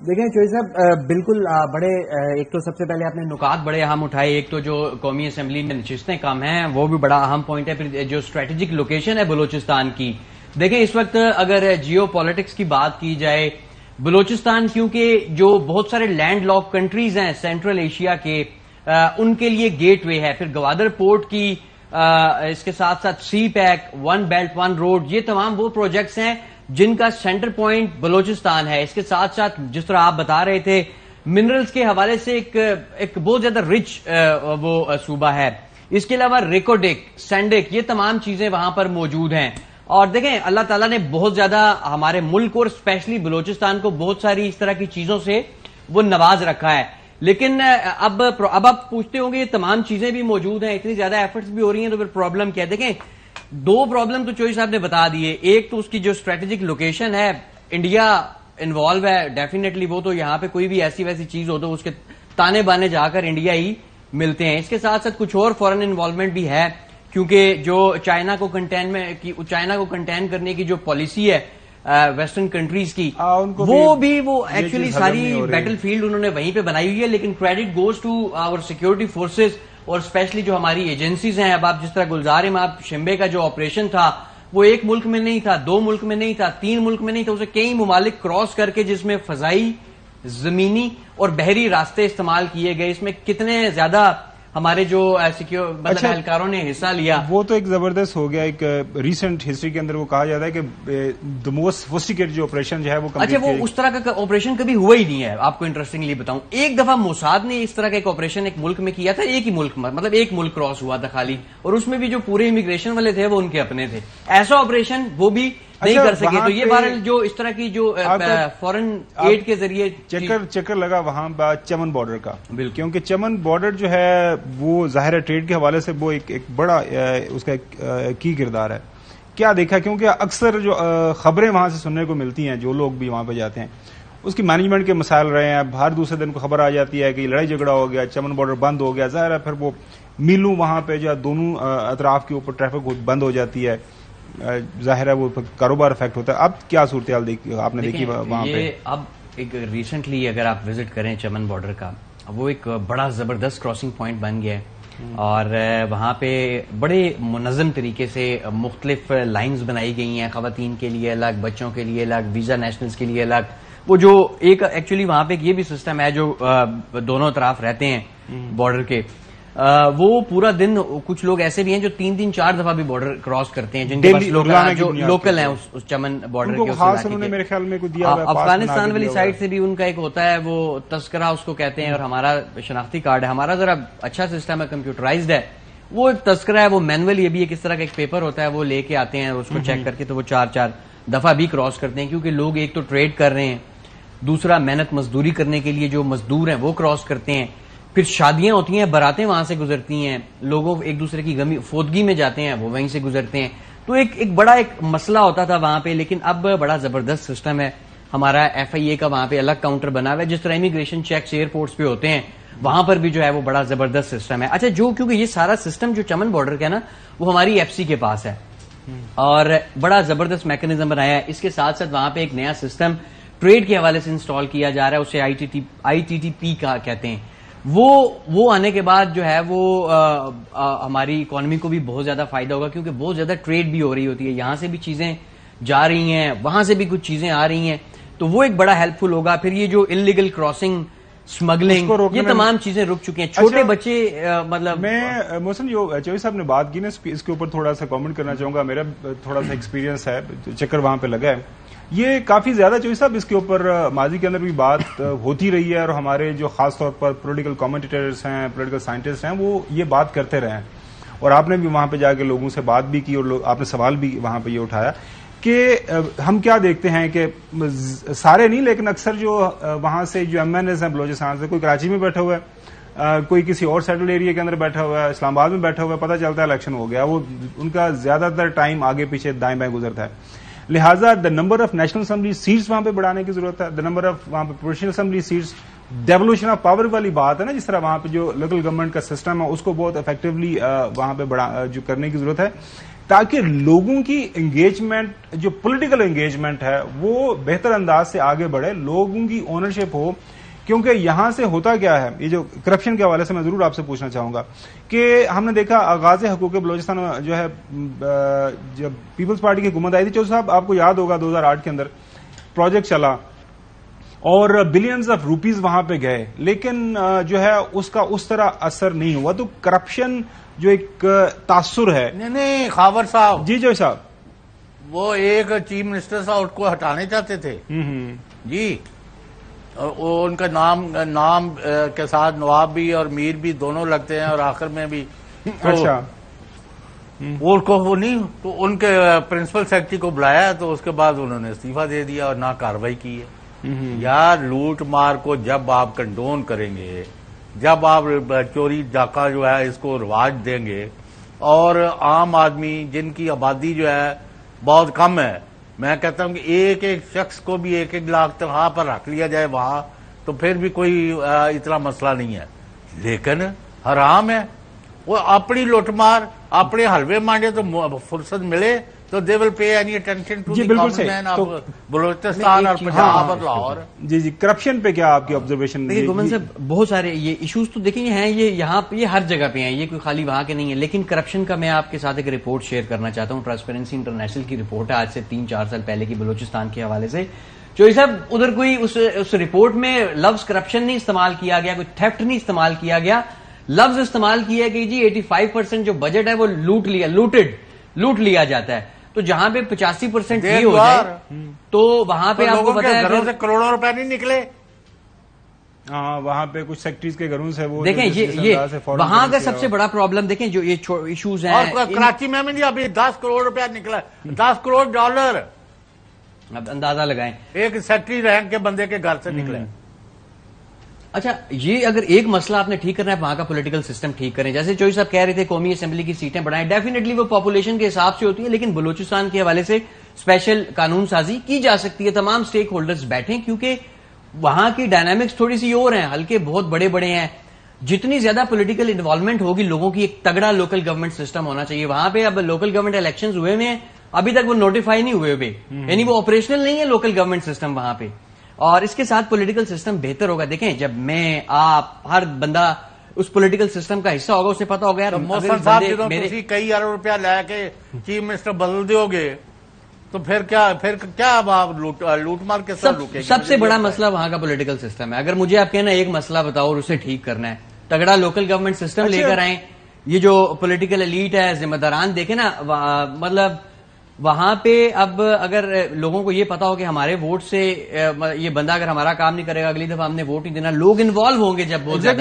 دیکھیں چوہی صاحب بالکل بڑے ایک تو سب سے پہلے آپ نے نکات بڑے اہم اٹھائے. ایک تو جو قومی اسمبلی میں نشستیں کم ہیں وہ بھی بڑا اہم پوائنٹ ہے. پھر جو اسٹریٹجک لوکیشن ہے بلوچستان کی, دیکھیں اس وقت اگر جیو پالیٹکس کی بات کی جائے, بلوچستان کیونکہ جو بہت سارے لینڈ لاک کنٹریز ہیں سینٹرل ایشیا کے, ان کے لیے گیٹ وے ہے. پھر گوادر پورٹ کی, اس کے ساتھ ساتھ CPEC, one belt one road, یہ تمام وہ پروجیکٹس ہیں جن کا سینٹر پوائنٹ بلوچستان ہے. اس کے ساتھ ساتھ جس طرح آپ بتا رہے تھے منرلز کے حوالے سے ایک بہت زیادہ رچ وہ صوبہ ہے. اس کے علاوہ ریکوڈک, سینڈک, یہ تمام چیزیں وہاں پر موجود ہیں. اور دیکھیں اللہ تعالیٰ نے بہت زیادہ ہمارے ملک اور اسپیشلی بلوچستان کو بہت ساری اس طرح کی چیزوں سے وہ نواز رکھا ہے. لیکن اب آپ پوچھتے ہوں گے یہ تمام چیزیں بھی موجود ہیں, اتنی زیادہ ایفرٹس بھی ہو رہی ہیں, تو پھر پرابلم کیا ہے؟ دیکھیں دو پرابلم تو چوہی صاحب نے بتا دیے. ایک تو اس کی جو اسٹریٹجک لوکیشن ہے, انڈیا انوالو ہے ڈیفینیٹلی, وہ تو یہاں پہ کوئی بھی ایسی ویسی چیز ہو تو اس کے تانے بانے جا کر انڈیا ہی ملتے ہیں. اس کے ساتھ ساتھ کچھ اور فورن انوالومنٹ بھی ہے, کیونکہ جو چائنا کو کنٹین کرنے کی جو پالیسی ہے ویسٹرن کنٹریز کی, وہ ایکچولی ساری بیٹل فیلڈ انہوں نے وہیں پہ بنائی ہوئی ہے. لیکن credit goes to our security forces اور اسپیشلی جو ہماری ایجنسیز ہیں. اب آپ جس طرح گلزار امام شمبے کا جو آپریشن تھا وہ ایک ملک میں نہیں تھا, دو ملک میں نہیں تھا, تین ملک میں نہیں تھا, اسے کئی ممالک کراس کر کے جس میں فضائی, زمینی اور بحری راستے استعمال کیے گئے. اس میں کتنے زیادہ ہمارے جو اہلکاروں نے حصہ لیا, وہ تو ایک زبردست ہو گیا. ایک ریسنٹ ہسٹری کے اندر وہ کہا جاتا ہے کہ دی موسٹ سوفسٹیکیٹڈ جو آپریشن جو ہے وہ اچھا وہ اس طرح کا آپریشن کبھی ہوا ہی نہیں ہے. آپ کو انٹرسٹنگلی بتاؤں, ایک دفعہ موساد نے اس طرح کا ایک آپریشن ایک ملک میں کیا تھا, ایک ہی ملک میں, مطلب ایک ملک کراس ہوا تھا خالی, اور اس میں بھی جو پورے امیگریشن والے تھے وہ ان کے اپنے تھے. ایسا آپریشن وہ بھی نہیں کر سکے. تو یہ بہرحال جو اس طرح کی جو فورن ایڈ کے ذریعے چکر لگا وہاں چمن بارڈر کا, کیونکہ چمن بارڈر جو ہے وہ ظاہر ٹریڈ کے حوالے سے وہ ایک بڑا اس کا کی کردار ہے. کیا دیکھا, کیونکہ اکثر جو خبریں وہاں سے سننے کو ملتی ہیں, جو لوگ بھی وہاں پہ جاتے ہیں, اس کی مینجمنٹ کے مسائل رہے ہیں. ہر دوسرے دن کو خبر آ جاتی ہے کہ لڑائی جھگڑا ہو گیا, چمن بارڈر بند ہو گیا. ظاہر ہے پھر وہ میلوں وہاں پہ جو دونوں اطراف کے اوپر ٹریفک بند ہو جاتی ہے, ظاہر ہے وہ کاروبار افیکٹ ہوتا ہے. اب کیا صورتحال آپ نے دیکھی وہاں پہ؟ اب ایک ریسنٹلی اگر آپ وزٹ کریں چمن بارڈر کا, وہ ایک بڑا زبردست کراسنگ پوائنٹ بن گیا ہے, اور وہاں پہ بڑے منظم طریقے سے مختلف لائنز بنائی گئی ہیں, خواتین کے لیے الگ, بچوں کے لیے الگ, ویزا نیشنلز کے لیے الگ. وہ جو ایک ایکچولی وہاں پہ یہ بھی سسٹم ہے جو دونوں طرف رہتے ہیں بارڈر کے, وہ پورا دن, کچھ لوگ ایسے بھی ہیں جو 3 4 دفعہ بھی بارڈر کراس کرتے ہیں, جن کے پاس جو لوکل ہیں اس چمن بارڈر کے. افغانستان والی سائڈ سے بھی ان کا ایک ہوتا ہے وہ تذکرہ اس کو کہتے ہیں, اور ہمارا شناختی کارڈ ہے. ہمارا ذرا اچھا سسٹم ہے, کمپیوٹرائزڈ ہے. وہ ایک تذکرہ ہے, وہ مینول, یہ بھی ایک اس طرح کا ایک پیپر ہوتا ہے, وہ لے کے آتے ہیں, اس کو چیک کر کے تو وہ 4 دفعہ بھی کراس کرتے ہیں, کیونکہ لوگ ایک تو ٹریڈ کر رہے ہیں, دوسرا محنت مزدوری کرنے کے لیے جو مزدور ہیں وہ کراس کرتے ہیں. پھر شادیاں ہوتی ہیں, براتیں وہاں سے گزرتی ہیں, لوگوں ایک دوسرے کی فوتگی میں جاتے ہیں, وہ وہیں سے گزرتے ہیں. تو ایک بڑا ایک مسئلہ ہوتا تھا وہاں پہ. لیکن اب بڑا زبردست سسٹم ہے ہمارا, ایف آئی اے کا وہاں پہ الگ کاؤنٹر بنا ہوا ہے. جس طرح امیگریشن چیکس ایئرپورٹس پہ ہوتے ہیں, وہاں پر بھی جو ہے وہ بڑا زبردست سسٹم ہے. اچھا کیونکہ یہ سارا سسٹم جو چمن بارڈر کا ہے نا, وہ ہماری ایف سی کے پاس ہے, اور بڑا زبردست میکینزم بنایا ہے. اس کے ساتھ ساتھ وہاں پہ ایک نیا سسٹم ٹریڈ کے حوالے سے انسٹال کیا جا رہا ہے, اسے آئی ٹی ٹی پی کا کہتے ہیں. وہ آنے کے بعد جو ہے وہ ہماری اکانومی کو بھی بہت زیادہ فائدہ ہوگا, کیونکہ بہت زیادہ ٹریڈ بھی ہو رہی ہوتی ہے, یہاں سے بھی چیزیں جا رہی ہیں, وہاں سے بھی کچھ چیزیں آ رہی ہیں, تو وہ ایک بڑا ہیلپ فل ہوگا. پھر یہ جو انلیگل کراسنگ, اسمگلنگ, یہ تمام چیزیں رک چکی ہیں. چھوٹے بچے مطلب میں محسن جو چوہی صاحب نے بات کی نا, اس کے اوپر تھوڑا سا کامنٹ کرنا چاہوں گا. میرا تھوڑا سا ایکسپیرینس ہے, چکر وہاں پہ لگا ہے. یہ کافی زیادہ چوہی صاحب اس کے اوپر ماضی کے اندر بھی بات ہوتی رہی ہے, اور ہمارے جو خاص طور پر پولیٹیکل کامنٹیٹرز ہیں, پولیٹیکل سائنٹسٹ ہیں, وہ یہ بات کرتے رہے ہیں. اور آپ نے بھی وہاں پہ جا کے لوگوں سے بات بھی کی, اور آپ نے سوال بھی وہاں پہ یہ اٹھایا کہ ہم کیا دیکھتے ہیں کہ سارے نہیں لیکن اکثر جو وہاں سے جو ایم این ایز ہیں بلوچستان سے, کوئی کراچی میں بیٹھا ہوا ہے, کوئی کسی اور سیٹل ایریا کے اندر بیٹھا ہوا ہے, اسلام آباد میں بیٹھا ہوا ہے, پتہ چلتا ہے الیکشن ہو گیا, وہ ان کا زیادہ تر ٹائم آگے پیچھے دائیں بائیں گزرتا ہے. لہٰذا the number of national assembly seats وہاں پہ بڑھانے کی ضرورت ہے. دا نمبر آف وہاں پہ provincial assembly seats, devolution of power والی بات ہے نا, جس طرح وہاں پہ جو لوکل گورنمنٹ کا سسٹم ہے اس کو بہت افیکٹولی وہاں پہ جو کرنے کی ضرورت ہے, تاکہ لوگوں کی انگیجمنٹ جو پولیٹیکل انگیجمنٹ ہے وہ بہتر انداز سے آگے بڑھے, لوگوں کی اونرشپ ہو. کیونکہ یہاں سے ہوتا کیا ہے, یہ جو کرپشن کے حوالے سے میں ضرور آپ سے پوچھنا چاہوں گا کہ ہم نے دیکھا آغاز حقوق بلوچستان جو ہے جب پیپلز پارٹی کی حکومت آئی تھی, چودھری صاحب آپ کو یاد ہوگا 2008 کے اندر پروجیکٹ چلا اور بلینز آف روپیز وہاں پہ گئے, لیکن جو ہے اس کا اس طرح اثر نہیں ہوا. تو کرپشن جو ایک تاثر ہے. نہیں خاور صاحب, جی جو صاحب وہ ایک چیف منسٹر صاحب اس کو ہٹانے چاہتے تھے. جی وہ ان کا نام کے ساتھ نواب بھی اور میر بھی دونوں لگتے ہیں, اور آخر میں بھی اچھا وہ نہیں, تو ان کے پرنسپل سیکرٹری کو بلایا تو اس کے بعد انہوں نے استعفیٰ دے دیا اور نہ کارروائی کی ہے. یار لوٹ مار کو جب آپ کنڈون کریں گے, جب آپ چوری ڈاکہ جو ہے اس کو رواج دیں گے, اور عام آدمی جن کی آبادی جو ہے بہت کم ہے, میں کہتا ہوں کہ ایک ایک شخص کو بھی 1-1 لاکھ تنخواہ پر رکھ لیا جائے وہاں, تو پھر بھی کوئی اتنا مسئلہ نہیں ہے. لیکن حرام ہے وہ اپنی لوٹ مار, اپنے حلوے مانڈے, تو فرصت ملے تو they will pay any attention to the common man of Balochistan اور پنجاب اور لاہور. جی کرپشن پہ کیا آپ کی آبزرویشن؟ دیکھیں گومن صاحب, بہت سارے یہ ایشوز تو دیکھیں ہیں, یہ یہاں یہ ہر جگہ پہ ہیں, یہ کوئی خالی وہاں کے نہیں ہے. لیکن کرپشن کا میں آپ کے ساتھ ایک رپورٹ شیئر کرنا چاہتا ہوں. ٹرانسپیرنسی انٹرنیشنل کی رپورٹ ہے آج سے 3-4 سال پہلے کی بلوچستان کے حوالے سے. چوہدری صاحب ادھر کوئی اس رپورٹ میں لفظ کرپشن نہیں استعمال کیا گیا, کوئی تھیفٹ نہیں استعمال کیا گیا, لفظ استعمال کیا کہ جی 85% جو بجٹ ہے وہ لوٹ لیا جاتا ہے. تو جہاں پہ 85% یہ ہو جائے تو وہاں پہ آپ کو پتا ہے گھروں سے کروڑوں روپے نہیں نکلے. ہاں وہاں پہ کچھ سیکٹریز کے گھروں سے وہ دیکھیں یہ وہاں کا سب سے بڑا پرابلم دیکھیں جو یہ ایشوز ہیں. اور کراچی میں بھی ابھی 10 کروڑ روپیہ نکلا, 10 کروڑ ڈالر, اب اندازہ لگائیں ایک سیکٹری رینک کے بندے کے گھر سے نکلے. اچھا یہ اگر ایک مسئلہ آپ نے ٹھیک کرنا ہے وہاں کا پولیٹیکل سسٹم ٹھیک کریں. جیسے چوہدری صاحب کہہ رہے تھے قومی اسمبلی کی سیٹیں بڑھائیں, ڈیفینیٹلی وہ پاپولیشن کے حساب سے ہوتی ہے, لیکن بلوچستان کے حوالے سے اسپیشل قانون سازی کی جا سکتی ہے. تمام سٹیک ہولڈرز بیٹھیں, کیونکہ وہاں کی ڈائنامکس تھوڑی سی اور ہیں, حلقے بہت بڑے بڑے ہیں. جتنی زیادہ پولیٹیکل انوالومنٹ ہوگی لوگوں کی, ایک تگڑا لوکل گورنمنٹ سسٹم ہونا چاہیے وہاں پہ. اب لوکل گورنمنٹ الیکشنز ہوئے ہیں, ابھی تک وہ نوٹیفائی نہیں ہوئے, یعنی وہ آپریشنل نہیں ہے لوکل گورنمنٹ سسٹم وہاں پہ. اور اس کے ساتھ پولیٹیکل سسٹم بہتر ہوگا. دیکھیں جب میں آپ ہر بندہ اس پولیٹیکل سسٹم کا حصہ ہوگا, اسے پتا ہوگا یار محسن صاحب جدوں تسی کئی ارب روپیہ لے کے چیف منسٹر بدل دیو گے تو پھر کیا آپ لوٹ مار کے سب لوٹیں گے. سب سے بڑا مسئلہ وہاں کا پولیٹیکل سسٹم ہے. اگر مجھے آپ کہنا ایک مسئلہ بتاؤ اور اسے ٹھیک کرنا ہے, تگڑا لوکل گورنمنٹ سسٹم لے کر آئیں. یہ جو پولیٹیکل ایلیٹ ہے, ذمہ داران دیکھیں نا, مطلب وہاں پہ اب اگر لوگوں کو یہ پتا ہو کہ ہمارے ووٹ سے یہ بندہ اگر ہمارا کام نہیں کرے گا اگلی دفعہ ہم نے ووٹ نہیں دینا, لوگ انوالو ہوں گے جب بہت زیادہ